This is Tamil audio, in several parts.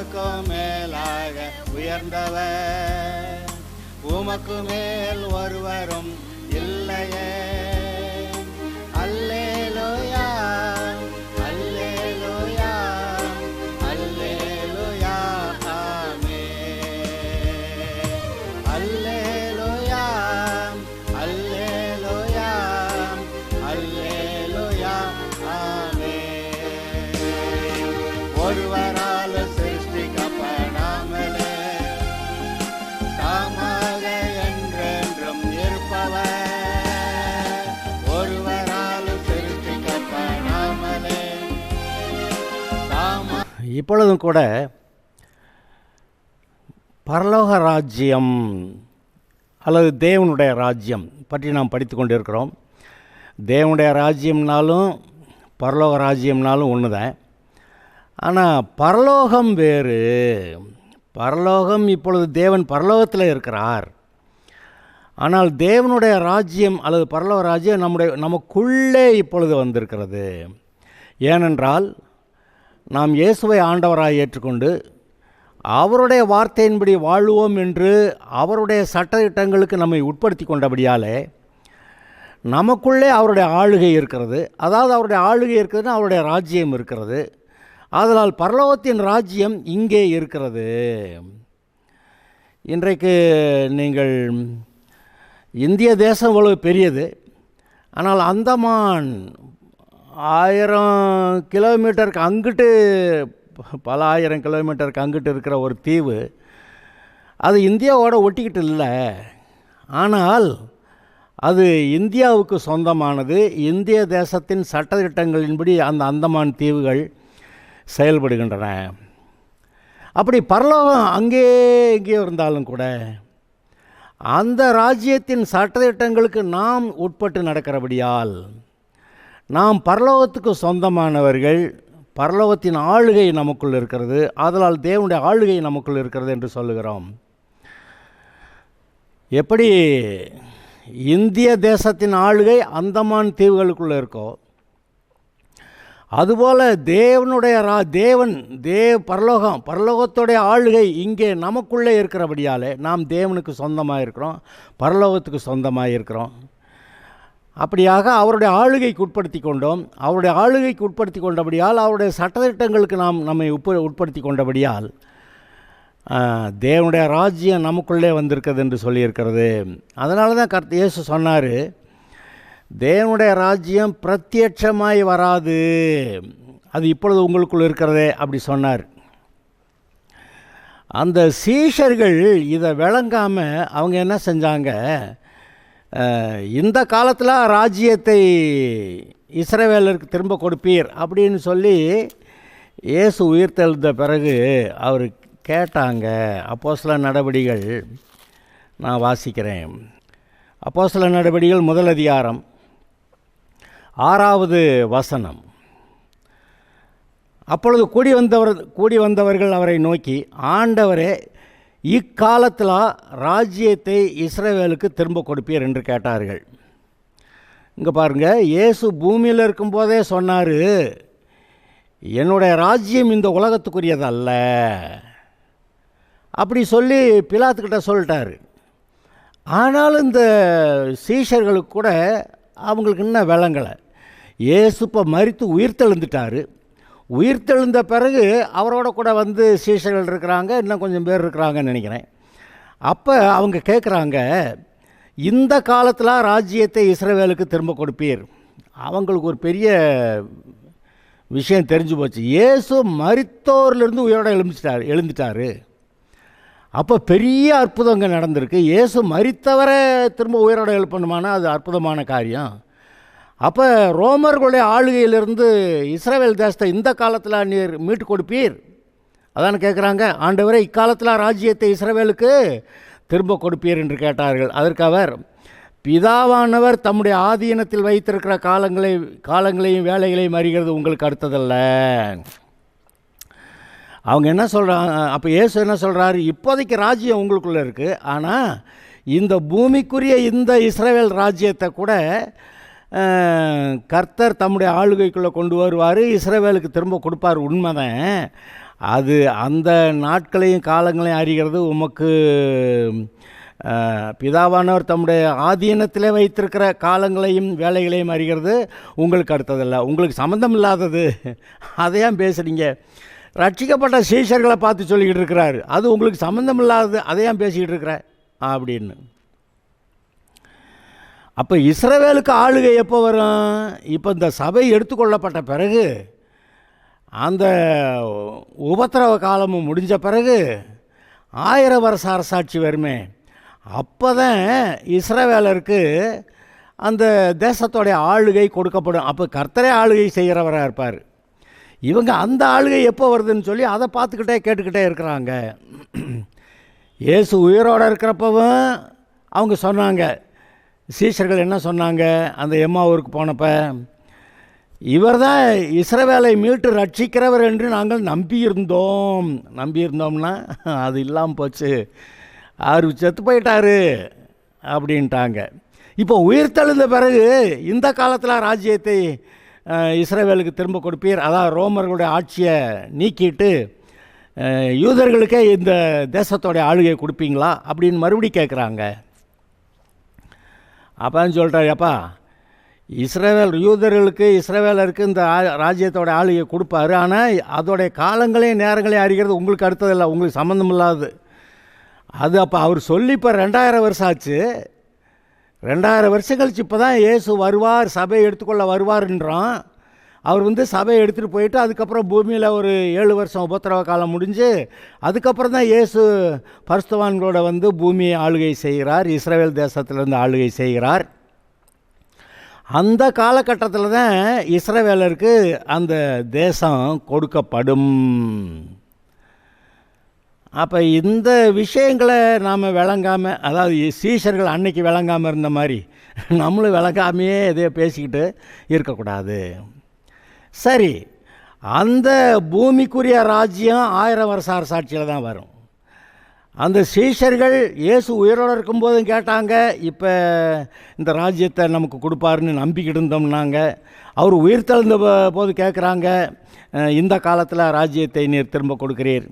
வானுக்கும் மேலாக உயர்ந்தவர், உமக்கு மேல் ஒருவரும் இல்லையே. அல்லேலூயா அல்லேலூயா அல்லேலூயா ஆமென். அல்லேலூயா அல்லேலூயா அல்லேலூயா ஆமென். ஒருவரால் சிருஷ்டிக்கப்படாமலே தாமாக என்றென்றும் இருப்பவர், ஒருவரால் சிருஷ்டிக்கப்படாமலே தாமாக. இப்பொழுதும் கூட பரலோக ராஜ்யம் அல்லது தேவனுடைய ராஜ்யம் பற்றி நாம் படித்து கொண்டிருக்கிறோம். தேவனுடைய ராஜ்யம்னாலும் பரலோக ராஜ்யம்னாலும் ஒன்று தான். ஆனால் பரலோகம் வேறு. பரலோகம் இப்பொழுது தேவன் பரலோகத்தில் இருக்கிறார். ஆனால் தேவனுடைய ராஜ்யம் அல்லது பரலோக ராஜ்யம் நமக்குள்ளே இப்பொழுது வந்திருக்கிறது. ஏனென்றால் நாம் இயேசுவை ஆண்டவராய் ஏற்றுக்கொண்டு அவருடைய வார்த்தையின்படி வாழுவோம் என்று அவருடைய சட்டதிட்டங்களுக்கு நம்மை உட்படுத்தி கொண்டபடியாலே நமக்குள்ளே அவருடைய ஆளுகை இருக்கிறது. அதாவது அவருடைய ஆளுகை இருக்கிறதுனா அவருடைய ராஜ்யம் இருக்கிறது. ஆதலால் பரலோகத்தின் ராஜ்யம் இங்கே இருக்கிறது. இன்றைக்கு நீங்கள் இந்திய தேசம் இவ்வளவு பெரியது. ஆனால் அந்தமான் 1000 கிலோமீட்டருக்கு அங்கிட்டு, பல 1000 கிலோமீட்டருக்கு அங்கிட்டு இருக்கிற ஒரு தீவு, அது இந்தியாவோட ஒட்டிக்கிட்டு இல்லை. ஆனால் அது இந்தியாவுக்கு சொந்தமானது. இந்திய தேசத்தின் சட்டத்திட்டங்களின்படி அந்த அந்தமான் தீவுகள் செயல்படுகின்றன. அப்படி பரலோகம் அங்கே இங்கே இருந்தாலும் கூட அந்த ராஜ்யத்தின் சட்டத்திட்டங்களுக்கு நாம் உட்பட்டு நடக்கிறபடியால் நாம் பரலோகத்துக்கு சொந்தமானவர்கள். பரலோகத்தின் ஆளுகை நமக்குள் இருக்கிறது. ஆதலால் தேவனுடைய ஆளுகை நமக்குள் இருக்கிறது என்று சொல்லுகிறோம். எப்படி இந்திய தேசத்தின் ஆளுகை அந்தமான் தீவுகளுக்குள்ளே இருக்கோ, அதுபோல் தேவனுடைய பரலோகத்துடைய ஆளுகை இங்கே நமக்குள்ளே இருக்கிறபடியாலே நாம் தேவனுக்கு சொந்தமாக இருக்கிறோம், பரலோகத்துக்கு சொந்தமாக இருக்கிறோம். அப்படியாக அவருடைய ஆளுகைக்கு உட்படுத்தி கொண்டோம். அவருடைய ஆளுகைக்கு உட்படுத்தி கொண்டபடியால், அவருடைய சட்டத்திட்டங்களுக்கு நாம் நம்மை உட்படுத்தி கொண்டபடியால் தேவனுடைய ராஜ்யம் நமக்குள்ளே வந்திருக்கிறது என்று சொல்லியிருக்கிறது. அதனால தான் இயேசு சொன்னார், தேவனுடைய ராஜ்யம் பிரத்யட்சமாய் வராது, அது இப்பொழுது உங்களுக்குள் இருக்கிறதே அப்படி சொன்னார். அந்த சீஷர்கள் இதை விளங்காமல் அவங்க என்ன செஞ்சாங்க, இந்த காலத்தில் ராஜ்யத்தை இஸ்ரவேலருக்கு திரும்ப கொடுப்பீர் அப்படின்னு சொல்லி இயேசு உயிர்த்தெழுந்த பிறகு அவர் கேட்டாங்க. அப்போஸ்தலர் நடபடிகள் நான் வாசிக்கிறேன். அப்போஸ்தலர் நடபடிகள் 1 அதிகாரம் 6வது வசனம். அப்பொழுது கூடி வந்தவர்கள் அவரை நோக்கி, ஆண்டவரே, இக்காலத்தில் ராஜ்யத்தை இஸ்ரவேலுக்கு திரும்ப கொடுப்பீர் என்று கேட்டார்கள். இங்கே பாருங்கள், இயேசு பூமியில் இருக்கும்போதே சொன்னார், என்னுடைய ராஜ்யம் இந்த உலகத்துக்குரியதல்ல அப்படி சொல்லி பிலாத்துக்கிட்ட சொல்லிட்டார். ஆனாலும் இந்த சீஷர்களுக்கு கூட அவங்களுக்கு இன்னும் விளங்கலை. இயேசு இப்போ மரித்து உயிர்த்தெழுந்துட்டார். உயிர்த்தெழுந்த பிறகு அவரோட கூட வந்து சீஷர்கள் இருக்கிறாங்க, இன்னும் கொஞ்சம் பேர் இருக்கிறாங்கன்னு நினைக்கிறேன். அப்போ அவங்க கேட்குறாங்க, இந்த காலத்தில் ராஜ்யத்தை இஸ்ரவேலுக்கு திரும்ப கொடுப்பீர். அவங்களுக்கு ஒரு பெரிய விஷயம் தெரிஞ்சு போச்சு. இயேசு மரித்தோர்லேருந்து உயிரோட எழுந்துட்டார். அப்போ பெரிய அற்புதங்க நடந்திருக்கு. இயேசு மரித்தவரை திரும்ப உயிரோட எழுப்பணுமானா அது அற்புதமான காரியம். அப்போ ரோமர்களுடைய ஆளுகையிலிருந்து இஸ்ரவேல் தேசத்தை இந்த காலத்தில் நீர் மீட்டு கொடுப்பீர் அதான் கேட்குறாங்க. ஆண்டவரே, இக்காலத்தில் ராஜ்யத்தை இஸ்ரவேலுக்கு திரும்ப கொடுப்பீர் என்று கேட்டார்கள். அதற்கு அவர், பிதாவானவர் தம்முடைய ஆதீனத்தில் வைத்திருக்கிற காலங்களையும் வேலைகளையும் அறிகிறது உங்களுக்கு அடுத்ததல்ல. அவங்க என்ன சொல்கிறாங்க, அப்போ இயேசு என்ன சொல்கிறாரு, இப்போதைக்கு ராஜ்யம் உங்களுக்குள்ளே இருக்குது, ஆனால் இந்த பூமிக்குரிய இந்த இஸ்ரவேல் ராஜ்யத்தை கூட கர்த்தர் தம்முடைய ஆளுகைக்குள்ளே கொண்டு வருவார், இஸ்ரவேலுக்கு திரும்ப கொடுப்பார், உண்மைதான். அது அந்த நாட்களையும் காலங்களையும் அறிகிறது உமக்கு பிதாவானவர் தம்முடைய ஆதீனத்திலே வைத்திருக்கிற காலங்களையும் வேலைகளையும் அறிகிறது உங்களுக்கு அடுத்ததில்லை, உங்களுக்கு சம்மந்தம் இல்லாதது. அதையான் பேசுகிறீங்க? ரட்சிக்கப்பட்ட சீஷர்களை பார்த்து சொல்லிக்கிட்டு இருக்கிறாரு, அது உங்களுக்கு சம்மந்தம் இல்லாதது, அதையான் பேசிக்கிட்டு இருக்கிற அப்படின்னு. அப்போ இஸ்ரவேலுக்கு ஆளுகை எப்போ வரும்? இப்போ இந்த சபை எடுத்துக்கொள்ளப்பட்ட பிறகு, அந்த உபத்திரவ காலமும் முடிஞ்ச பிறகு 1000 வருஷ அரசாட்சி வருமே, அப்போ தான் இஸ்ரவேலருக்கு அந்த தேசத்தோடைய ஆளுகை கொடுக்கப்படும். அப்போ கர்த்தரே ஆளுகை செய்கிறவராக இருப்பார். இவங்க அந்த ஆளுகை எப்போ வருதுன்னு சொல்லி அதை பார்த்துக்கிட்டே கேட்டுக்கிட்டே இருக்கிறாங்க. இயேசு உயிரோடு இருக்கிறப்பவும் அவங்க சொன்னாங்க, சீஷர்கள் என்ன சொன்னாங்க அந்த எம்மாவூருக்கு போனப்ப, இவர் தான் இஸ்ரவேலை மீட்டு ரட்சிக்கிறவர் என்று நாங்கள் நம்பியிருந்தோம்னா அது இல்லாமல் போச்சு, அவர் செத்து போயிட்டாரு அப்படின்ட்டாங்க. இப்போ உயிர்த்தெழுந்த பிறகு இந்த காலத்தில் ராஜ்யத்தை இஸ்ரவேலுக்கு திரும்ப கொடுப்பீர், அதான் ரோமர்களுடைய ஆட்சியை நீக்கிட்டு யூதர்களுக்கே இந்த தேசத்தோடைய ஆளுகையை கொடுப்பீங்களா அப்படின்னு மறுபடி கேட்குறாங்க. அப்பான்னு சொல்கிறார், அப்பா இஸ்ரவேலருக்கு இந்த ராஜ்யத்தோட ஆளுகையை கொடுப்பாரு, ஆனால் அதோடைய காலங்களையும் நேரங்களையும் அறிகிறது உங்களுக்கு அடுத்ததில்லை, உங்களுக்கு சம்மந்தம் இல்லாது. அது அப்போ அவர் சொல்லி இப்போ 2000 வருஷம் ஆச்சு. 2000 வருஷம் கழிச்சு இப்போ தான் இயேசு வருவார், சபையை எடுத்துக்கொள்ள வருவார்ன்றான். அவர் சபையை எடுத்துகிட்டு போயிட்டு அதுக்கப்புறம் பூமியில் ஒரு 7 வருஷம் உபத்திரவ காலம் முடிஞ்சு அதுக்கப்புறம் தான் இயேசு பரிசுத்தவான்களோட பூமியை ஆளுகை செய்கிறார், இஸ்ரவேல் தேசத்திலிருந்து ஆளுகை செய்கிறார். அந்த காலகட்டத்தில் தான் இஸ்ரவேலருக்கு அந்த தேசம் கொடுக்கப்படும். அப்போ இந்த விஷயங்களை நாம் விளங்காமல், அதாவது சீஷர்கள் அன்னைக்கு விளங்காமல் இருந்த மாதிரி நம்மளும் விளங்காமையே எதையோ பேசிக்கிட்டு இருக்கக்கூடாது. சரி, அந்த பூமிக்குரிய ராஜ்யம் 1000 வருஷ அரசாட்சியில் தான் வரும். அந்த சீஷர்கள் இயேசு உயிரோடு இருக்கும்போதும் கேட்டாங்க, இப்போ இந்த ராஜ்யத்தை நமக்கு கொடுப்பாருன்னு நம்பிக்கிட்டு இருந்தோம்னாங்க. அவர் உயிர்த்தெழுந்த போது கேட்குறாங்க, இந்த காலத்தில் ராஜ்யத்தை நீர் திரும்ப கொடுக்கிறீர்,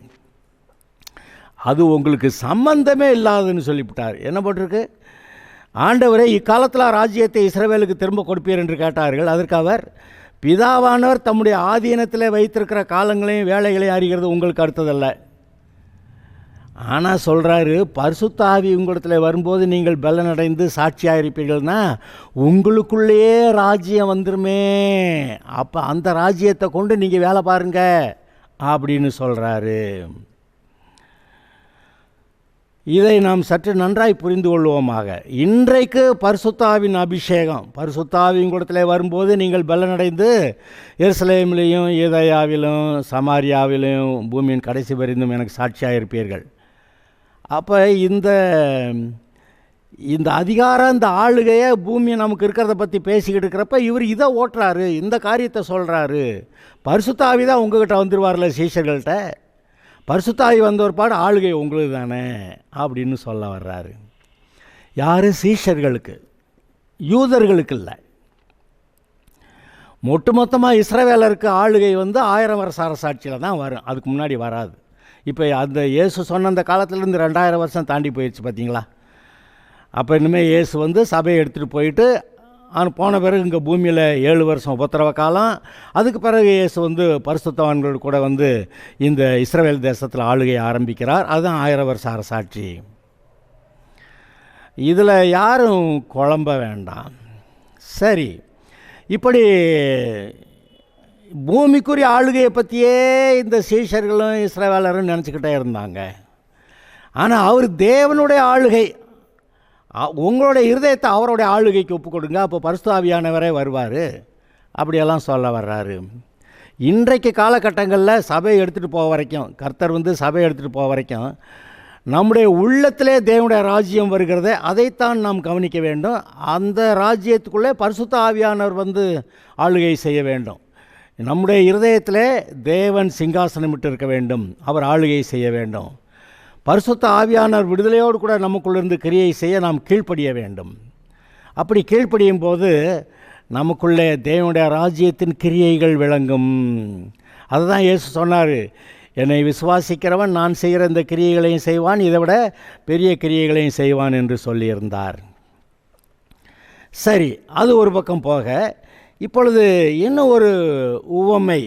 அது உங்களுக்கு சம்பந்தமே இல்லாதுன்னு சொல்லிவிட்டார். என்ன போட்டிருக்கு? ஆண்டவரே இக்காலத்தில் ராஜ்யத்தை இஸ்ரவேலுக்கு திரும்ப கொடுப்பீர் என்று கேட்டார்கள். அதற்கு அவர், பிதாவானவர் தம்முடைய ஆதீனத்தில் வைத்திருக்கிற காலங்களையும் வேலைகளையும் அறிகிறது உங்களுக்கு அடுத்ததல்ல. ஆனால் சொல்கிறாரு, பரிசுத்த ஆவி உங்களிடத்தில் வரும்போது நீங்கள் பலனடைந்து சாட்சியாக இருப்பீர்கள்னா உங்களுக்குள்ளேயே ராஜ்யம் வந்துருமே, அப்போ அந்த ராஜ்யத்தை கொண்டு நீங்கள் வேலை பாருங்க அப்படின்னு சொல்கிறாரு. இதை நாம் சற்று நன்றாய் புரிந்து கொள்வோமாக. இன்றைக்கு பரிசுத்த ஆவியின் அபிஷேகம், பரிசுத்த ஆவி உங்களிடத்திலே வரும்போது நீங்கள் பலனடைந்து எருசலேமிலையும் யூதேயாவிலும் சமாரியாவிலும் பூமியின் கடைசி வரைந்தும் எனக்கு சாட்சியாக இருப்பீர்கள். அப்போ இந்த அதிகாரம், இந்த ஆளுகையை பூமி நமக்கு இருக்கிறத பற்றி பேசிக்கிட்டு இருக்கிறப்ப இவர் இதை ஓட்டுறாரு, இந்த காரியத்தை சொல்கிறாரு. பரிசுத்த ஆவி தான் உங்ககிட்ட வந்துடுவார்ல சீஷர்கள்ட்ட, பரிசுத்த ஆவி வந்த ஒரு பாடு ஆளுகை உங்களுக்கு தானே அப்படின்னு சொல்ல வர்றாரு. யார்? சீஷர்களுக்கு, யூதர்களுக்கு இல்லை. மொத்தமாக இஸ்ரவேலருக்கு ஆளுகை 1000 வருஷ அரசாட்சியில் தான் வரும், அதுக்கு முன்னாடி வராது. இப்போ அந்த இயேசு சொன்ன அந்த காலத்துலேருந்து 2000 வருஷம் தாண்டி போயிடுச்சு பார்த்தீங்களா. அப்போ இனிமேல் இயேசு சபையை எடுத்துகிட்டு போயிட்டு போன பிறகு இங்கே பூமியில் 7 வருஷம் உபத்திரவ காலம், அதுக்கு பிறகு இயேசு பரிசுத்தவான்களோடு கூட இந்த இஸ்ரவேல் தேசத்தில் ஆளுகையை ஆரம்பிக்கிறார். அதுதான் 1000 வருஷ அரசாட்சி. இதில் யாரும் குழம்ப வேண்டாம். சரி, இப்படி பூமிக்குரிய ஆளுகையை பற்றியே இந்த சீஷர்களும் இஸ்ரவேலரும் நினச்சிக்கிட்டே இருந்தாங்க. ஆனால் அவர் தேவனுடைய ஆளுகை, உங்களுடைய இருதயத்தை அவருடைய ஆளுகைக்கு ஒப்பு கொடுங்க, அப்போ பரிசுத்த ஆவியானவரே வருவார் அப்படியெல்லாம் சொல்ல வர்றாரு. இன்றைக்கு காலகட்டங்களில் சபையை எடுத்துகிட்டு போக வரைக்கும், கர்த்தர் சபையை எடுத்துகிட்டு போக வரைக்கும் நம்முடைய உள்ளத்திலே தேவனுடைய ராஜ்யம் வருகிறதே அதைத்தான் நாம் கவனிக்க வேண்டும். அந்த ராஜ்யத்துக்குள்ளே பரிசுத்த ஆவியானவர் ஆளுகை செய்ய வேண்டும். நம்முடைய இருதயத்திலே தேவன் சிங்காசனமிட்டு இருக்க வேண்டும், அவர் ஆளுகை செய்ய வேண்டும். பரிசுத்த ஆவியானவர் விடுதலையோடு கூட நமக்குள்ளிருந்து கிரியை செய்ய நாம் கீழ்ப்படிய வேண்டும். அப்படி கீழ்ப்படியும் போது நமக்குள்ளே தேவனுடைய ராஜ்யத்தின் கிரியைகள் விளங்கும். அதுதான் இயேசு சொன்னார், என்னை விசுவாசிக்கிறவன் நான் செய்கிற இந்த கிரியைகளையும் செய்வான், இதை விட பெரிய கிரியைகளையும் செய்வான் என்று சொல்லியிருந்தார். சரி, அது ஒரு பக்கம் போக, இப்பொழுது இன்னும் ஒரு உவமை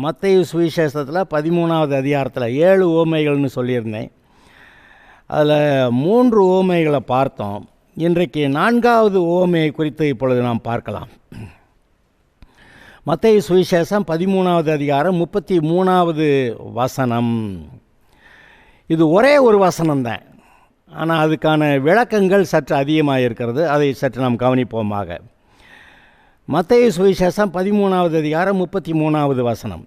மத்தேயு சுவிசேஷத்தில் 13வது அதிகாரத்தில் 7 உவமைகள்னு சொல்லியிருந்தேன். அதில் 3 உவமைகளை பார்த்தோம். இன்றைக்கு 4வது உவமையை குறித்து இப்பொழுது நாம் பார்க்கலாம். மத்தேயு சுவிசேஷம் 13வது அதிகாரம் 33வது வசனம். இது ஒரே ஒரு வசனம்தான், ஆனால் அதுக்கான விளக்கங்கள் சற்று அதிகமாக இருக்கிறது. அதை சற்று நாம் கவனிப்போமாக. மத்தேயு சுவிசேஷம் 13வது அதிகாரம் 33வது வசனம்.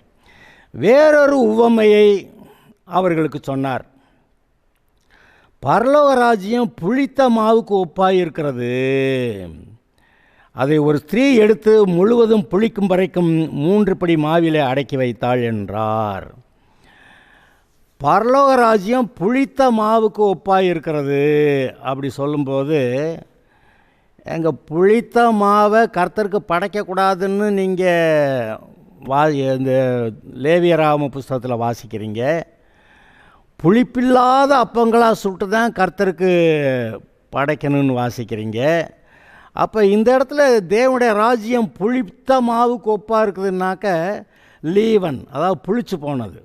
வேறொரு உவமையை அவர்களுக்கு சொன்னார். பரலோக ராஜ்யம் புளித்த மாவுக்கு ஒப்பாயிருக்கிறது. அதை ஒரு ஸ்திரீ எடுத்து முழுவதும் புளிக்கும் வரைக்கும் 3 படி மாவிலே அடக்கி வைத்தாள் என்றார். பரலோக ராஜ்யம் புளித்த மாவுக்கு ஒப்பாயிருக்கிறது அப்படி சொல்லும்போது, எங்கள் புளித்த மாவை கர்த்தருக்கு படைக்கக்கூடாதுன்னு நீங்கள் இந்த லேவியராகம புஸ்தகத்தில் வாசிக்கிறீங்க. புளிப்பில்லாத அப்பங்களாக சுட்டு தான் கர்த்தருக்கு படைக்கணும்னு வாசிக்கிறீங்க. அப்போ இந்த இடத்துல தேவனுடைய ராஜ்யம் புளித்த மாவுக்கு ஒப்பாக இருக்குதுன்னாக்க லீவன், அதாவது புளிச்சு போனது.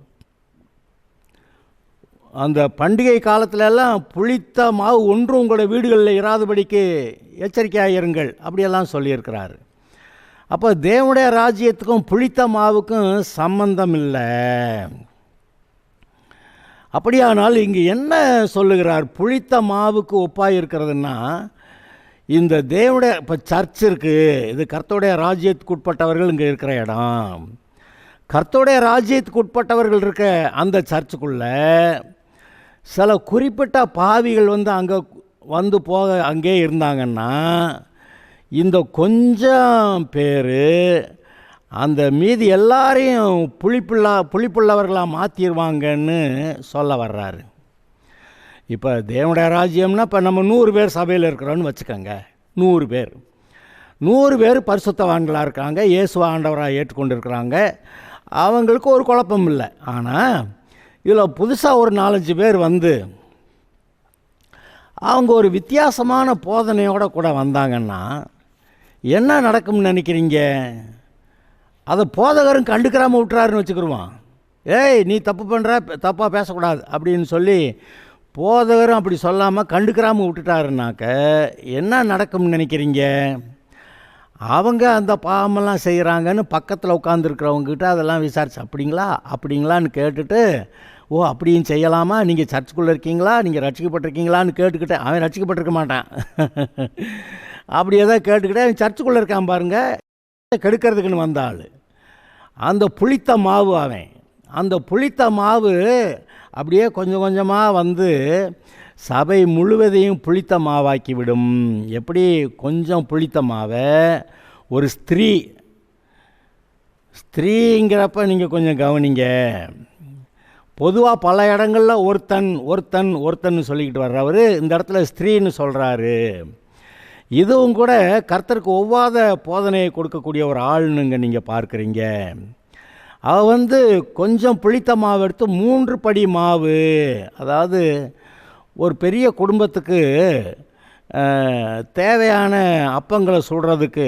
அந்த பண்டிகை காலத்திலெல்லாம் புளித்த மாவு ஒன்றும் உங்களோட வீடுகளில் இராதபடிக்கு எச்சரிக்கையாக இருங்கள் அப்படியெல்லாம் சொல்லியிருக்கிறாரு. அப்போ தேவனுடைய ராஜ்யத்துக்கும் புளித்த மாவுக்கும் சம்பந்தம் இல்லை. அப்படியானால் இங்கு என்ன சொல்லுகிறார்? புளித்த மாவுக்கு ஒப்பாக இருக்கிறதுன்னா, இந்த தேவனுடைய இப்போ சர்ச் இருக்குது, இது கர்த்தருடைய ராஜ்யத்துக்கு உட்பட்டவர்கள் இங்கே இருக்கிற இடம். கர்த்தருடைய ராஜ்யத்துக்கு உட்பட்டவர்கள் இருக்க அந்த சர்ச்சுக்குள்ளே சில குறிப்பிட்ட பாவிகள் அங்கே போக அங்கே இருந்தாங்கன்னா, இந்த கொஞ்சம் பேர் அந்த மீதி எல்லாரையும் புளிப்புள்ளவர்களாக மாற்றிடுவாங்கன்னு சொல்ல வர்றாரு. இப்போ தேவனுடைய ராஜ்யம்னா இப்போ நம்ம 100 பேர் சபையில் இருக்கிறோன்னு வச்சுக்கோங்க. 100 பேர் பரிசுத்தவான்களாக இருக்காங்க, இயேசு ஆண்டவராக ஏற்றுக்கொண்டு இருக்கிறாங்க. அவங்களுக்கு ஒரு குழப்பம் இல்லை. ஆனால் இதில் புதுசாக ஒரு 4-5 பேர் அவங்க ஒரு வித்தியாசமான போதனையோடு கூட வந்தாங்கன்னா என்ன நடக்கும்னு நினைக்கிறீங்க? அதை போதகரும் கண்டுக்கிறாமல் விட்டுறாருன்னு வச்சுக்கிடுவான். ஏய், நீ தப்பு பண்ணுற, தப்பாக பேசக்கூடாது அப்படின்னு சொல்லி போதகரும் அப்படி சொல்லாமல் கண்டுக்கிறாமல் விட்டுட்டாருனாக்க என்ன நடக்கும்னு நினைக்கிறீங்க? அவங்க அந்த பாவமெல்லாம் செய்கிறாங்கன்னு பக்கத்தில் உட்காந்துருக்கிறவங்ககிட்ட அதெல்லாம் விசாரிச்சு அப்படிங்களான்னு கேட்டுட்டு, ஓ அப்படியும் செய்யலாமா, நீங்கள் சர்ச்சுக்குள்ளே இருக்கீங்களா, நீங்கள் ரட்சிக்கப்பட்டிருக்கீங்களான்னு கேட்டுக்கிட்டே, அவன் ரட்சிக்கப்பட்டிருக்க மாட்டான். அப்படி எதாவது கேட்டுக்கிட்டே அவன் சர்ச்சுக்குள்ளே இருக்கான் பாருங்கள், கெடுக்கிறதுக்குன்னு வந்தாள். அந்த புளித்த மாவு, அந்த புளித்த மாவு அப்படியே கொஞ்சம் கொஞ்சமாக சபை முழுவதையும் புளித்த மாவாக்கி விடும். எப்படி? கொஞ்சம் புளித்த மாவை ஒரு ஸ்திரீங்கிறப்ப நீங்கள் கொஞ்சம் கவனிங்க. பொதுவாக பல இடங்களில் ஒருத்தன் சொல்லிக்கிட்டு வர்றவர் இந்த இடத்துல ஸ்திரீன்னு சொல்கிறாரு. இதுவும் கூட கர்த்தருக்கு ஒவ்வாத போதனையை கொடுக்கக்கூடிய ஒரு ஆள்னுங்க நீங்கள் பார்க்குறீங்க. அவள் கொஞ்சம் புளித்த மாவு எடுத்து 3 படி மாவு, அதாவது ஒரு பெரிய குடும்பத்துக்கு தேவையான அப்பங்களை சுடுறதுக்கு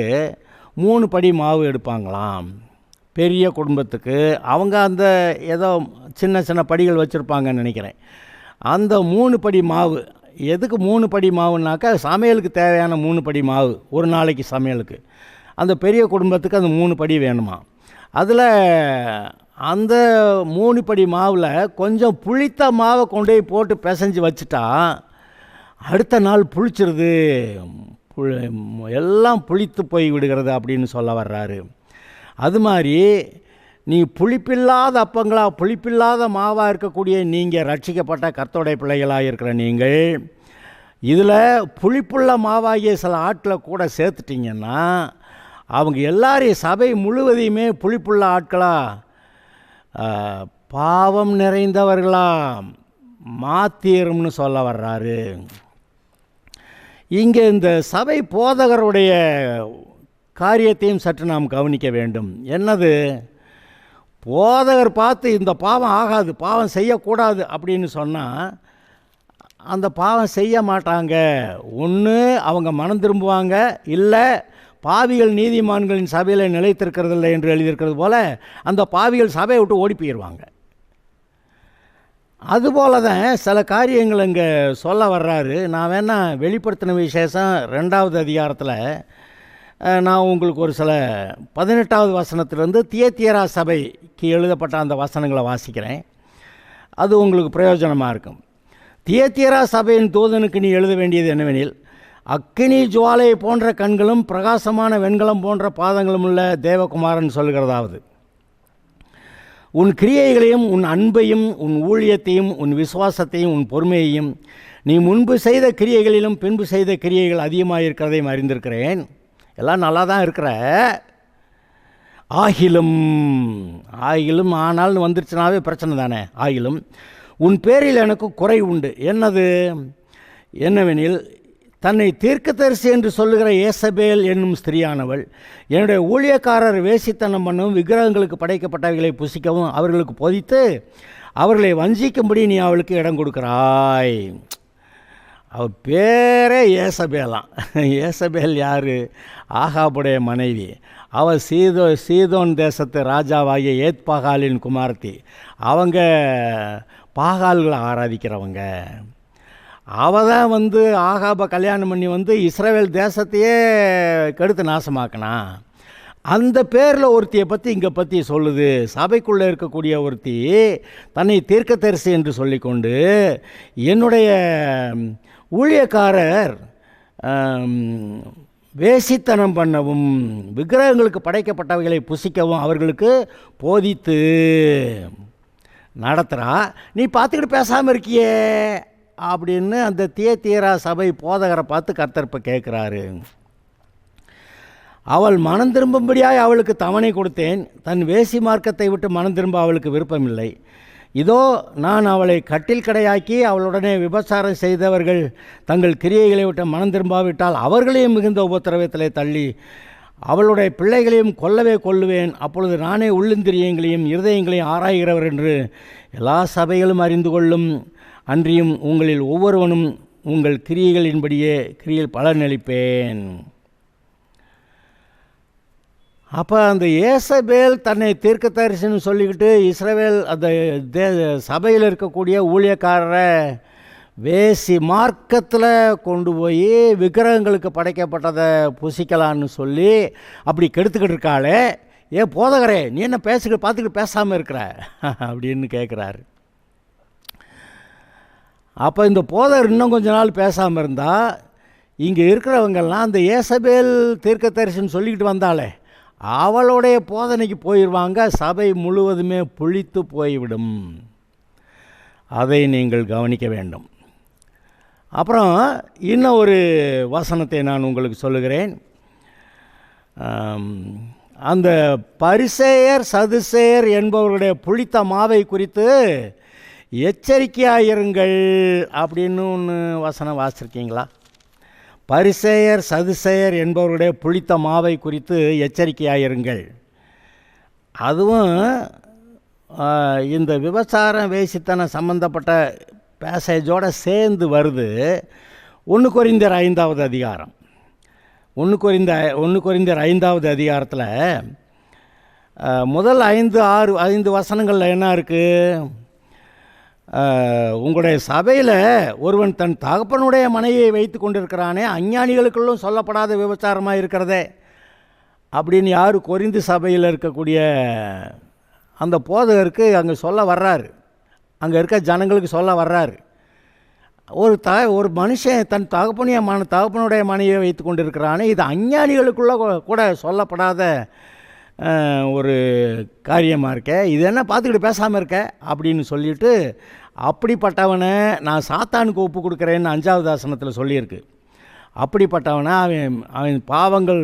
3 படி மாவு எடுப்பாங்களாம். பெரிய குடும்பத்துக்கு அவங்க அந்த ஏதோ சின்ன சின்ன படிகள் வச்சுருப்பாங்கன்னு நினைக்கிறேன். அந்த 3 படி மாவு எதுக்கு 3 படி மாவுனாக்கா, சமையலுக்கு தேவையான 3 படி மாவு ஒரு நாளைக்கு சமையலுக்கு. அந்த பெரிய குடும்பத்துக்கு அந்த 3 படி வேணுமா. அதில் அந்த 3 படி மாவில் கொஞ்சம் புளித்த மாவை கொண்டு போட்டு பிசைஞ்சு வச்சுட்டா அடுத்த நாள் புளிச்சிருது, எல்லாம் புளித்து போய் விடுகிறது அப்படின்னு சொல்ல வர்றாரு. அது மாதிரி நீ புளிப்பில்லாத அப்பங்களா, புளிப்பில்லாத மாவாக இருக்கக்கூடிய நீங்கள், ரட்சிக்கப்பட்ட கர்த்தருடைய பிள்ளைகளாக இருக்கிற நீங்கள், இதில் புளிப்புள்ள மாவாகிய சில ஆட்களை கூட சேர்த்துட்டிங்கன்னா அவங்க எல்லாரையும் சபை முழுவதையுமே புளிப்புள்ள ஆட்களாக, பாவம் நிறைந்தவர்களா மாத்திரும்னு சொல்ல வர்றாரு. இங்கே இந்த சபை போதகருடைய காரியத்தையும் சற்று நாம் கவனிக்க வேண்டும். என்னது? போதகர் பார்த்து இந்த பாவம் ஆகாது, பாவம் செய்யக்கூடாது அப்படின்னு சொன்னால் அந்த பாவம் செய்ய மாட்டாங்க. ஒன்று அவங்க மனம் திரும்புவாங்க, இல்லை பாவிகள் நீதிமான்களின் சபையில் நிலைத்திருக்கிறதில்லை என்று எழுதியிருக்கிறது போல் அந்த பாவிகள் சபையை விட்டு ஓடி போயிடுவாங்க. அதுபோல தான் சில காரியங்கள் இங்கே சொல்ல வர்றாரு. நான் வேணால் வெளிப்படுத்தின விசேஷம் 2வது அதிகாரத்தில் நான் உங்களுக்கு ஒரு சில 18வது வசனத்திலிருந்து தியத்தியரா சபைக்கு எழுதப்பட்ட அந்த வசனங்களை வாசிக்கிறேன். அது உங்களுக்கு பிரயோஜனமாக இருக்கும். தியத்தியரா சபையின் தூதனுக்கு நீ எழுத வேண்டியது என்னவெனில், அக்கினி ஜுவாலை போன்ற கண்களும் பிரகாசமான வெண்கலம் போன்ற பாதங்களும் உள்ள தேவகுமாரன் சொல்கிறதாவது, உன் கிரியைகளையும் உன் அன்பையும் உன் ஊழியத்தையும் உன் விசுவாசத்தையும் உன் பொறுமையையும் நீ முன்பு செய்த கிரியைகளிலும் பின்பு செய்த கிரியைகள் அதிகமாக இருக்கிறதையும் அறிந்திருக்கிறேன். எல்லாம் நல்லா தான் இருக்கிற, ஆகிலும் ஆனால்னு வந்துருச்சுனாவே பிரச்சனை தானே. ஆகிலும் உன் பேரில் எனக்கு குறை உண்டு. என்னவெனில், தன்னை தீர்க்கதரிசி என்று சொல்லுகிற ஏசபேல் என்னும் ஸ்திரியானவள் என்னுடைய ஊழியக்காரர் வேசித்தனம் பண்ணவும் விக்கிரகங்களுக்கு படைக்கப்பட்டவைகளை புசிக்கவும் அவர்களுக்கு பொதித்து அவர்களை வஞ்சிக்கும்படி நீ அவளுக்கு இடம் கொடுக்கிறாய். அவள் பேரே ஏசபேலாம். ஏசபேல் யார்? ஆகாபுடைய மனைவி. அவள் சீதோன் தேசத்து ராஜாவாகிய ஏத்பாகாலின் குமாரத்தி. அவங்க பாகால்களை ஆராதிக்கிறவங்க. அவள் தான் ஆகாபை கல்யாணம் பண்ணி இஸ்ரவேல் தேசத்தையே கெடுத்து நாசமாக்கினா. அந்த பேரில் ஒருத்தியை பற்றி சொல்லுது. சபைக்குள்ளே இருக்கக்கூடிய ஒருத்தி தன்னை தீர்க்கதரிசி என்று சொல்லிக்கொண்டு என்னுடைய ஊழியக்காரர் வேசித்தனம் பண்ணவும் விக்கிரகங்களுக்கு படைக்கப்பட்டவைகளை புசிக்கவும் அவர்களுக்கு போதித்து நடத்துகிறா. நீ பார்த்துக்கிட்டு பேசாமல் இருக்கியே அப்படின்னு அந்த தியத்தியரா சபை போதகரை பார்த்து கர்த்தர் இப்போ கேட்குறாரு. அவள் மனம் திரும்பும்படியாய் அவளுக்கு தவணை கொடுத்தேன். தன் வேசி மார்க்கத்தை விட்டு மனம் திரும்ப அவளுக்கு விருப்பமில்லை. இதோ நான் அவளை கட்டில் கடையாக்கி அவளுடனே விபச்சாரம் செய்தவர்கள் தங்கள் கிரியைகளை விட்டு மனம் திரும்பாவிட்டால் அவர்களையும் மிகுந்த உபத்திரவத்திலே தள்ளி அவளுடைய பிள்ளைகளையும் கொல்லுவேன். அப்பொழுது நானே உள்ளிந்திரியங்களையும் இருதயங்களையும் ஆராய்கிறவர் என்று எல்லா சபைகளும் அறிந்து கொள்ளும். அன்றியும் உங்களில் ஒவ்வொருவனும் உங்கள் கிரியைகளின்படியே கிரியில் பலனளிப்பேன். அப்போ அந்த ஏசபேல் தன்னை தீர்க்கதரிசின்னு சொல்லிக்கிட்டு இஸ்ரவேல் அந்த சபையில் இருக்கக்கூடிய ஊழியக்காரரை வேசி மார்க்கத்தில் கொண்டு போய் விக்கிரகங்களுக்கு படைக்கப்பட்டதை புசிக்கலான்னு சொல்லி அப்படி கெடுத்துக்கிட்டு இருக்காளே, போதகரே நீ என்ன பார்த்துக்கிட்டு பேசாமல் இருக்கிற அப்படின்னு கேட்குறாரு. அப்போ இந்த போதகர் இன்னும் கொஞ்ச நாள் பேசாமல் இருந்தால் இங்கே இருக்கிறவங்கெல்லாம் அந்த ஏசபேல் தீர்க்கதரிசின்னு சொல்லிக்கிட்டு வந்தாலே அவளுடைய போதனைக்கு போயிடுவாங்க. சபை முழுவதுமே புளித்து போய்விடும். அதை நீங்கள் கவனிக்க வேண்டும். அப்புறம் இன்னும் ஒரு வசனத்தை நான் உங்களுக்கு சொல்லுகிறேன். அந்த பரிசேயர் சதுசேயர் என்பவர்களுடைய புளித்த மாவை குறித்து எச்சரிக்கையாயிருங்கள் அப்படின்னு ஒன்று வசனம் வாசிச்சிருக்கீங்களா? பரிசேயர் சதுசேயர் என்பவருடைய புளித்த மாவை குறித்து எச்சரிக்கையாயிருங்கள். அதுவும் இந்த விபச்சாரம் வேசித்தனம் சம்பந்தப்பட்ட பேசேஜோடு சேர்ந்து வருது. 1 கொரிந்தியர் 5வது அதிகாரம். 1 கொரிந்தியர் 5வது அதிகாரத்தில் முதல் 5 வசனங்களில் என்ன இருக்குது? உங்களுடைய சபையில் ஒருவன் தன் தகப்பனுடைய மனைவியை வைத்து கொண்டிருக்கிறானே, அஞ்ஞானிகளுக்குள்ளும் சொல்லப்படாத விபச்சாரமாக இருக்கிறதே அப்படின்னு யார் கொரிந்து சபையில் இருக்கக்கூடிய அந்த போதகருக்கு அங்கே சொல்ல வர்றாரு. அங்கே இருக்க ஜனங்களுக்கு சொல்ல வர்றாரு. ஒரு மனுஷன் தன் தகப்பனுடைய மனைவியை வைத்து கொண்டிருக்கிறானே, இது அஞ்ஞானிகளுக்குள்ளே கூட சொல்லப்படாத ஒரு காரியமாக இருக்க, இது என்ன பார்த்துக்கிட்டு பேசாமல் இருக்க அப்படின்னு சொல்லிட்டு, அப்படிப்பட்டவனை நான் சாத்தானுக்கு ஒப்பு கொடுக்குறேன்னு 5வது வசனத்தில் சொல்லியிருக்கு. அப்படிப்பட்டவனை அவன் பாவங்கள்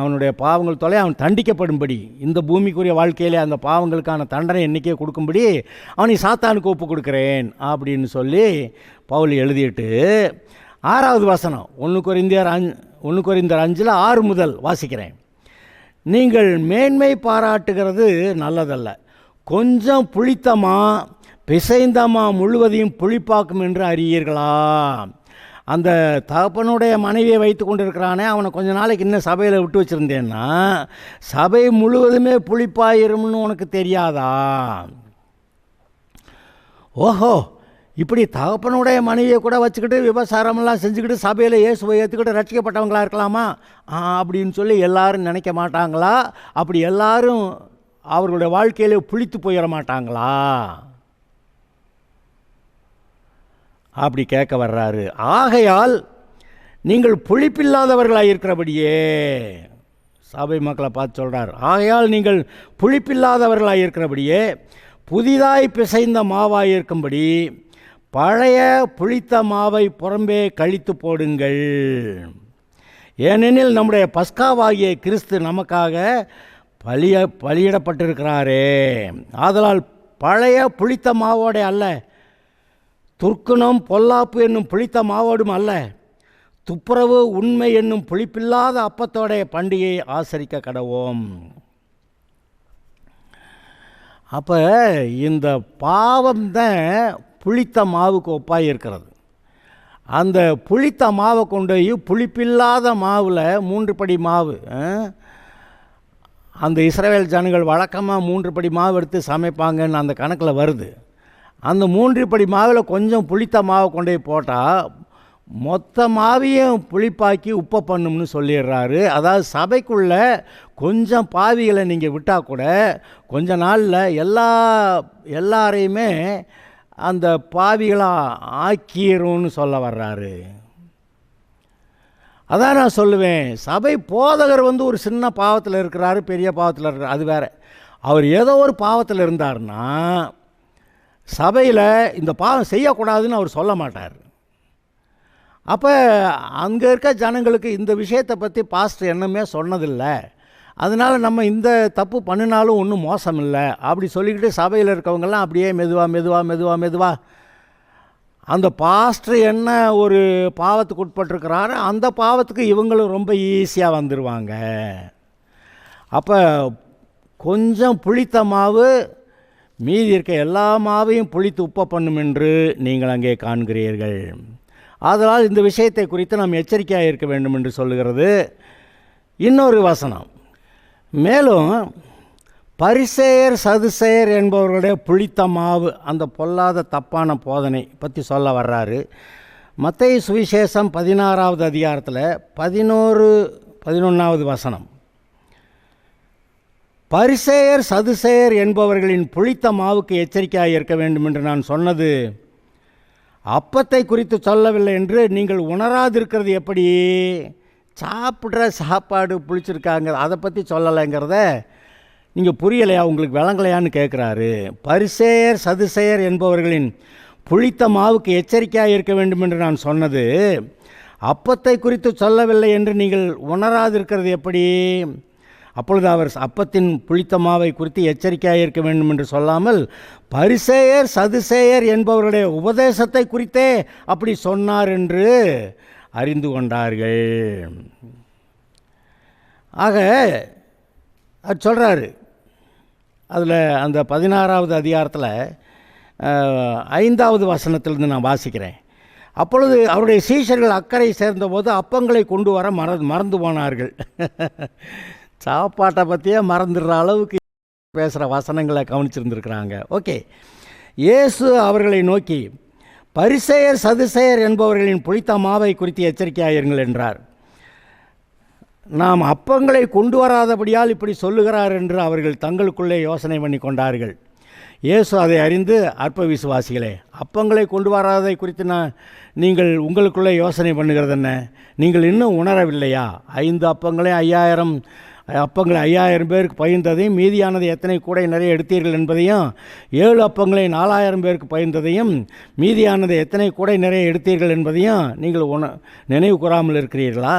அவனுடைய பாவங்கள் தொலைய அவன் தண்டிக்கப்படும்படி, இந்த பூமிக்குரிய வாழ்க்கையிலே அந்த பாவங்களுக்கான தண்டனை என்றைக்கே கொடுக்கும்படி அவனை சாத்தானுக்கு ஒப்பு கொடுக்குறேன் அப்படின்னு சொல்லி பவுல் எழுதிட்டு 6வது வசனம் 1 கொரிந்தியர் 5 6 முதல் வாசிக்கிறேன். நீங்கள் மேன்மை பாராட்டுகிறது நல்லதல்ல. கொஞ்சம் புளித்தமா பிசைந்தமா முழுவதையும் புளிப்பாக்கும் என்று அறியீர்களா? அந்த தகப்பனுடைய மனைவியை வைத்து கொண்டிருக்கிறானே, அவனை கொஞ்ச நாளைக்கு இன்னும் சபையில் விட்டு வச்சுருந்தேன்னா சபை முழுவதுமே புளிப்பாயிரும்னு உனக்கு தெரியாதா? ஓஹோ, இப்படி தகப்பனுடைய மனைவியை கூட வச்சுக்கிட்டு விபசாரமெல்லாம் செஞ்சுக்கிட்டு சபையில் இயேசுவை ஏற்றுக்கிட்டு ரட்சிக்கப்பட்டவங்களா இருக்கலாமா அப்படின்னு சொல்லி எல்லாரும் நினைக்க மாட்டாங்களா? அப்படி எல்லாரும் அவர்களுடைய வாழ்க்கையிலே புளித்து போயிட மாட்டாங்களா? அப்படி கேட்க வர்றாரு. ஆகையால் நீங்கள் புளிப்பில்லாதவர்களாக இருக்கிறபடியே, சபை மக்களை பார்த்து சொல்கிறார், ஆகையால் நீங்கள் புளிப்பில்லாதவர்களாக இருக்கிறபடியே புதிதாய் பிசைந்த மாவாய் இருக்கும்படி பழைய புளித்த மாவை புறம்பே கழித்து போடுங்கள். ஏனெனில் நம்முடைய பஸ்காவாகிய கிறிஸ்து நமக்காக பலியிடப்பட்டிருக்கிறாரே. ஆதலால் பழைய புளித்த மாவோட அல்ல, துர்க்குணம் பொல்லாப்பு என்னும் புளித்த மாவோடும் அல்ல, துப்புரவு உண்மை என்னும் புளிப்பில்லாத அப்பத்தோடைய பண்டிகையை ஆசரிக்க கடவோம். அப்போ இந்த பாவம்தான் புளித்த மாவுக்கு ஒப்பாக இருக்கிறது. அந்த புளித்த மாவை கொண்டு போய் புளிப்பில்லாத மாவில் 3 படி மாவு, அந்த இஸ்ரவேல் ஜனங்கள் வழக்கமாக 3 படி மாவு எடுத்து சமைப்பாங்கன்னு அந்த கணக்கில் வருது. அந்த 3 படி மாவில் கொஞ்சம் புளித்த மாவை கொண்டு போய் போட்டால் மொத்த மாவையும் புளிப்பாக்கி உப்பை பண்ணும்னு சொல்லிடுறாரு. அதாவது சபைக்குள்ளே கொஞ்சம் பாவிகளை நீங்கள் விட்டால் கூட கொஞ்ச நாளில் எல்லாரையுமே அந்த பாவிகளாக ஆக்கிரும்னு சொல்ல வர்றாரு. அதான் நான் சொல்லுவேன், சபை போதகர் ஒரு சின்ன பாவத்தில் இருக்கிறாரு, பெரிய பாவத்தில் இருக்கிறார், அது வேறு. அவர் ஏதோ ஒரு பாவத்தில் இருந்தார்னா சபையில் இந்த பாவம் செய்யக்கூடாதுன்னு அவர் சொல்ல மாட்டார். அப்போ அங்கே இருக்க ஜனங்களுக்கு இந்த விஷயத்தை பற்றி பாஸ்டர் என்னமே சொன்னதில்லை, அதனால் நம்ம இந்த தப்பு பண்ணினாலும் ஒன்றும் மோசம் இல்லை அப்படி சொல்லிக்கிட்டு சபையில் இருக்கவங்கெல்லாம் அப்படியே மெதுவாக அந்த பாஸ்டர் என்ன ஒரு பாவத்துக்கு உட்பட்டிருக்கிறாரோ அந்த பாவத்துக்கு இவங்களும் ரொம்ப ஈஸியாக வந்துடுவாங்க. அப்போ கொஞ்சம் புளித்த மாவு மீதி இருக்க எல்லா மாவையும் புளித்து உப்பை பண்ணும் என்று நீங்கள் அங்கே காண்கிறீர்கள். ஆதலால் இந்த விஷயத்தை குறித்து நாம் எச்சரிக்கையாக இருக்க வேண்டும் என்று சொல்லுகிறது இன்னொரு வசனம். மேலும் பரிசேயர் சதுசேயர் என்பவர்களுடைய புளித்த மாவு, அந்த பொல்லாத தப்பான போதனை பற்றி சொல்ல வர்றாரு. மத்தேயு சுவிசேஷம் 16வது அதிகாரத்தில் 11வது வசனம். பரிசேயர் சதுசேயர் என்பவர்களின் புளித்த மாவுக்கு எச்சரிக்கையாக இருக்க வேண்டும் என்று நான் சொன்னது அப்பத்தை குறித்து சொல்லவில்லை என்று நீங்கள் உணராதிருக்கிறது எப்படி? சாப்பிட்ற சாப்பாடு புளிச்சிருக்காங்க, அதை பற்றி சொல்லலைங்கிறத நீங்கள் புரியலையா, உங்களுக்கு விளங்கலையான்னு கேட்குறாரு. பரிசேயர் சதுசேயர் என்பவர்களின் புளித்த மாவுக்கு எச்சரிக்கையாக இருக்க வேண்டும் என்று நான் சொன்னது அப்பத்தை குறித்து சொல்லவில்லை என்று நீங்கள் உணராதிருக்கிறது எப்படி? அப்பொழுது அவர் அப்பத்தின் புளித்த மாவை குறித்து எச்சரிக்கையாக இருக்க வேண்டும் என்று சொல்லாமல் பரிசேயர் சதுசேயர் என்பவருடைய உபதேசத்தை குறித்தே அப்படி சொன்னார் என்று அறிந்து கொண்டார்கள். ஆக அது சொல்கிறாரு. அதில் அந்த 16வது அதிகாரத்தில் 5வது வசனத்திலிருந்து நான் வாசிக்கிறேன். அப்பொழுது அவருடைய சீஷர்கள் அக்கறை சேர்ந்தபோது அப்பங்களை கொண்டு வர மறந்து போனார்கள். சாப்பாட்டை பற்றியே மறந்துடுற அளவுக்கு பேசுகிற வசனங்களை கவனிச்சிருந்துருக்குறாங்க. ஓகே, இயேசு அவர்களை நோக்கி பரிசேயர் சதுசேயர் என்பவர்களின் புளித்த மாவை குறித்து எச்சரிக்கையாயிருங்கள் என்றார். நாம் அப்பங்களை கொண்டு வராதபடியால் இப்படி சொல்லுகிறார் என்று அவர்கள் தங்களுக்குள்ளே யோசனை பண்ணி கொண்டார்கள். இயேசு அதை அறிந்து, அற்ப விசுவாசிகளே, அப்பங்களை கொண்டு வராதை குறித்து நீங்கள் உங்களுக்குள்ளே யோசனை பண்ணுகிறது என்ன? நீங்கள் இன்னும் உணரவில்லையா? 5 அப்பங்களே 5000 பேருக்கு பகிர்ந்ததையும் மீதியானது எத்தனை கூடை நிறைய எடுத்தீர்கள் என்பதையும், 7 அப்பங்களை 4000 பேருக்கு பகிர்ந்ததையும் மீதியானது எத்தனை கூடை நிறைய எடுத்தீர்கள் என்பதையும் நீங்கள் நினைவு கூறாமல் இருக்கிறீர்களா?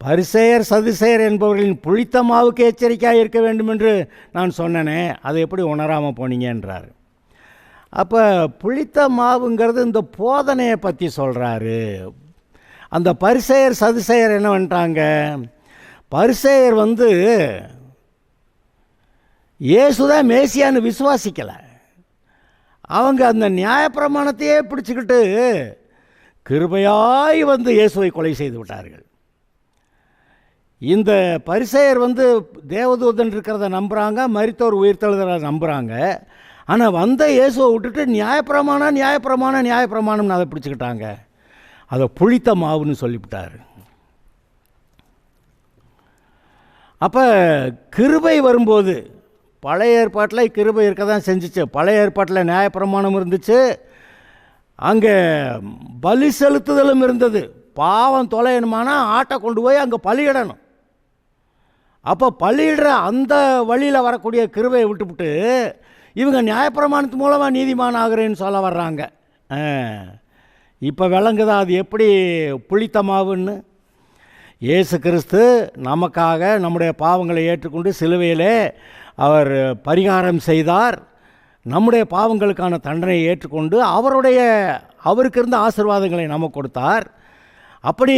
பரிசேயர் சதுசேயர் என்பவர்களின் புளித்த மாவுக்கு எச்சரிக்கையாக இருக்க வேண்டும் என்று நான் சொன்னேனே, அதை எப்படி உணராமல் போனீங்க என்றார். அப்போ புளித்த மாவுங்கிறது இந்த போதனையை பற்றி சொல்கிறாரு. அந்த பரிசேயர் சதுசேயர் என்ன பண்ணிட்டாங்க? பரிசேயர் இயேசுதான் மேசியான்னு விசுவாசிக்கலை. அவங்க அந்த நியாயப்பிரமாணத்தையே பிடிச்சிக்கிட்டு கிருபையாய் இயேசுவை கொலை செய்து விட்டார்கள். இந்த பரிசேயர் தேவதூதன் இருக்கிறத நம்புகிறாங்க, மரித்தோர் உயிர்த்தெழுதலை நம்புகிறாங்க. ஆனால் இயேசுவை விட்டுட்டு நியாயப்பிரமாணம்னு அதை பிடிச்சிக்கிட்டாங்க. அதை புளித்த மாவுன்னு சொல்லிவிட்டார். அப்போ கிருபை வரும்போது, பழைய ஏற்பாட்டில் கிருபை இருக்க தான் செஞ்சிச்சு. பழைய ஏற்பாட்டில் நியாயப்பிரமாணம் இருந்துச்சு, அங்கே பலி செலுத்துதலும் இருந்தது. பாவம் தொலையணுமானா ஆட்டை கொண்டு போய் அங்கே பலியிடணும். அப்போ பலியிடுற அந்த வழியில் வரக்கூடிய கிருபையை விட்டுவிட்டு இவங்க நியாயப்பிரமாணத்து மூலமாக நீதிமான் ஆகிறேன்னு சொல்ல வர்றாங்க. இப்போ விளங்குதா அது எப்படி புளித்த மாவுன்னு? இயேசு கிறிஸ்து நமக்காக நம்முடைய பாவங்களை ஏற்றுக்கொண்டு சிலுவையிலே அவர் பரிகாரம் செய்தார். நம்முடைய பாவங்களுக்கான தண்டனையை ஏற்றுக்கொண்டு அவருக்கு இருந்த ஆசீர்வாதங்களை நமக்கு கொடுத்தார். அப்படி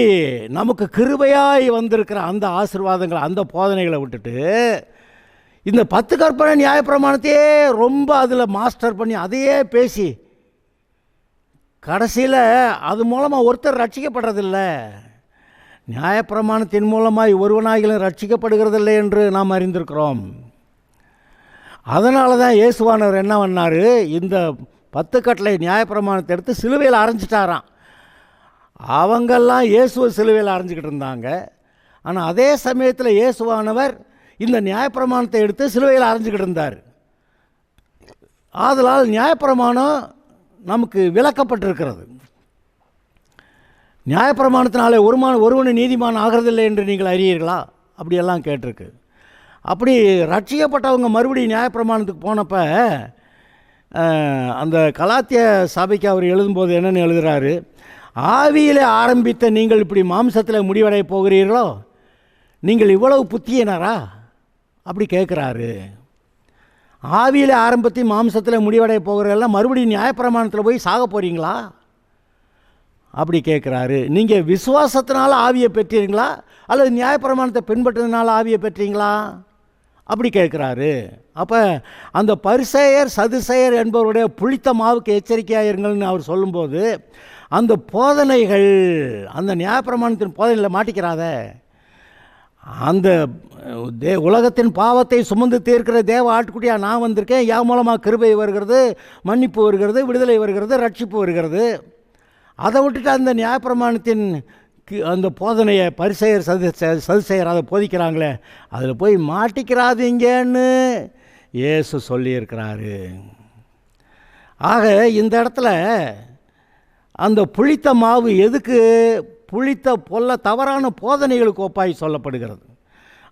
நமக்கு கிருபையாய் வந்திருக்கிற அந்த ஆசீர்வாதங்களை, அந்த போதனைகளை விட்டுட்டு இந்த 10 கற்பனை நியாயப்பிரமாணத்தையே ரொம்ப அதில் மாஸ்டர் பண்ணி அதையே பேசி கடைசியில் அது மூலமாக ஒருத்தர் ரட்சிக்கப்படுறதில்ல. நியாயப்பிரமாணத்தின் மூலமாக ஒருவனாகிலும் ரட்சிக்கப்படுகிறதில்லை என்று நாம் அறிந்திருக்கிறோம். அதனால தான் இயேசுவானவர் என்ன பண்ணார், இந்த 10 கட்டளை நியாயப்பிரமாணத்தை எடுத்து சிலுவையில் அரைஞ்சிட்டாராம். அவங்கெல்லாம் இயேசுவை சிலுவையில் அரைஞ்சிக்கிட்டு இருந்தாங்க. ஆனால் அதே சமயத்தில் இயேசுவானவர் இந்த நியாயப்பிரமாணத்தை எடுத்து சிலுவையில் அரைஞ்சிக்கிட்டு இருந்தார். ஆதலால் நியாயப்பிரமாணம் நமக்கு விளக்கப்பட்டிருக்கிறது. நியாயப்பிரமாணத்தினாலே ஒருவனு நீதிமான் ஆகிறதில்லை என்று நீங்கள் அறியீர்களா? அப்படியெல்லாம் கேட்டிருக்கு. அப்படி ரட்சிக்கப்பட்டவங்க மறுபடியும் நியாயப்பிரமாணத்துக்கு போனப்போ அந்த கலாத்திய சபைக்கு அவர் எழுதும்போது என்னென்னு எழுதுகிறாரு, ஆவியிலே ஆரம்பித்த நீங்கள் இப்படி மாம்சத்தில் முடிவடைய போகிறீர்களோ, நீங்கள் இவ்வளவு புத்தியினரா? அப்படி கேட்குறாரு. ஆவியில் ஆரம்பத்தி மாம்சத்தில் முடிவடைய போகிறதெல்லாம் மறுபடியும் நியாயப்பிரமாணத்தில் போய் சாக போகிறீங்களா? அப்படி கேட்குறாரு. நீங்கள் விசுவாசத்தினால ஆவியை பெற்றீங்களா அல்லது நியாயப்பிரமாணத்தை பின்பற்றதுனால ஆவியை பெற்றீங்களா? அப்படி கேட்குறாரு. அப்போ அந்த பரிசேயர் சதுசேயர் என்பவருடைய புளித்த மாவுக்கு எச்சரிக்கையாக இருங்கள்னு அவர் சொல்லும்போது, அந்த போதனைகள், அந்த நியாயப்பிரமாணத்தின் போதனையில் மாட்டிக்கிறாத, அந்த உலகத்தின் பாவத்தை சுமந்து தீர்க்கிற தேவ ஆட்டுக்குட்டியாக நான் வந்திருக்கேன், என் மூலமாக கிருபை வருகிறது, மன்னிப்பு வருகிறது, விடுதலை வருகிறது, ரட்சிப்பு வருகிறது. அதை விட்டுட்டு அந்த நியாயப்பிரமாணத்தின் அந்த போதனையை பரிசேயர் சதுசேயர் அதை போதிக்கிறாங்களே, அதில் போய் மாட்டிக்கிறாதீங்கன்னு இயேசு சொல்லியிருக்கிறாரு. ஆக இந்த இடத்துல அந்த புளித்த மாவு எதுக்கு புளித்த தவறான போதனைகளுக்கு ஒப்பாய் சொல்லப்படுகிறது.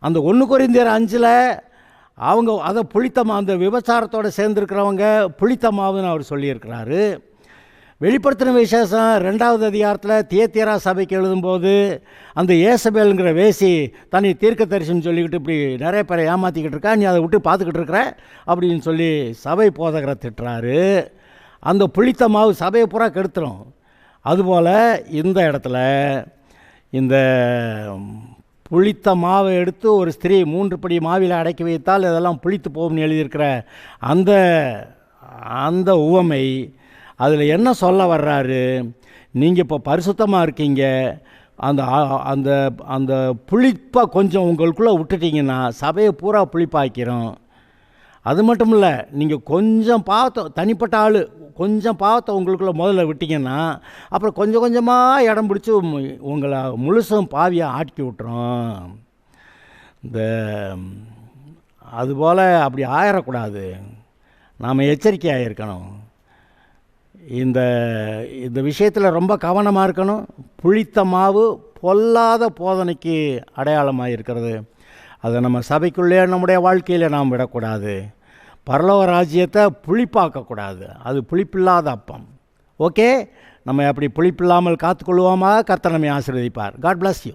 அந்த 1 கொரிந்தியர் 5 அவங்க அதை அந்த விபச்சாரத்தோடு சேர்ந்துருக்கிறவங்க புளித்த மாவுன்னு அவர் சொல்லியிருக்கிறாரு. வெளிப்படுத்தின விசேஷம் 2வது அதிகாரத்தில் தியத்திரா சபைக்கு எழுதும்போது அந்த ஏசபேலுங்கிற வேசி தன்னை தீர்க்க தரிசனம் சொல்லிக்கிட்டு இப்படி நிறைய பேரை ஏமாற்றிக்கிட்டு இருக்கா, நீ அதை விட்டு பார்த்துக்கிட்டு இருக்கிற அப்படின்னு சொல்லி சபை போதகரை திட்டுறாரு. அந்த புளித்த மாவு சபையை பூரா கெடுத்துரும். அதுபோல் இந்த இடத்துல இந்த புளித்த மாவை எடுத்து ஒரு ஸ்திரீ 3 படி மாவில் அடக்கி வைத்தால் இதெல்லாம் புளித்து போகும்னு எழுதியிருக்கிற அந்த உவமை அதில் என்ன சொல்ல வர்றாரு, நீங்கள் இப்போ பரிசுத்தமாக இருக்கீங்க, அந்த அந்த அந்த புளிப்பை கொஞ்சம் உங்களுக்குள்ளே விட்டுட்டிங்கன்னா சபையை பூரா புளிப்பாக்கிறோம். அது மட்டும் இல்லை, நீங்கள் கொஞ்சம் பாவத்தை, தனிப்பட்ட ஆள் கொஞ்சம் பாவத்தை உங்களுக்குள்ளே முதல்ல விட்டிங்கன்னா அப்புறம் கொஞ்சம் கொஞ்சமாக இடம் பிடிச்சி உங்களை முழுசும் பாவியாக ஆட்கி விட்டுரும். அதுபோல் அப்படி ஆயிடக்கூடாது, நாம் எச்சரிக்கையாக இருக்கணும். இந்த விஷயத்தில் ரொம்ப கவனமாக இருக்கணும். புளித்த மாவு பொல்லாத போதனைக்கு அடையாளமாக இருக்கிறது. அதை நம்ம சபைக்குள்ளே நம்முடைய வாழ்க்கையில் நாம் விடக்கூடாது. பரலோக ராஜ்யத்தை புளிப்பாக்கக்கூடாது, அது புளிப்பில்லாத அப்பம். ஓகே, நம்ம அப்படி புளிப்பில்லாமல் காத்துக்கொள்வோமா? கர்த்தர் நம்மை ஆசீர்வதிப்பார். God bless you.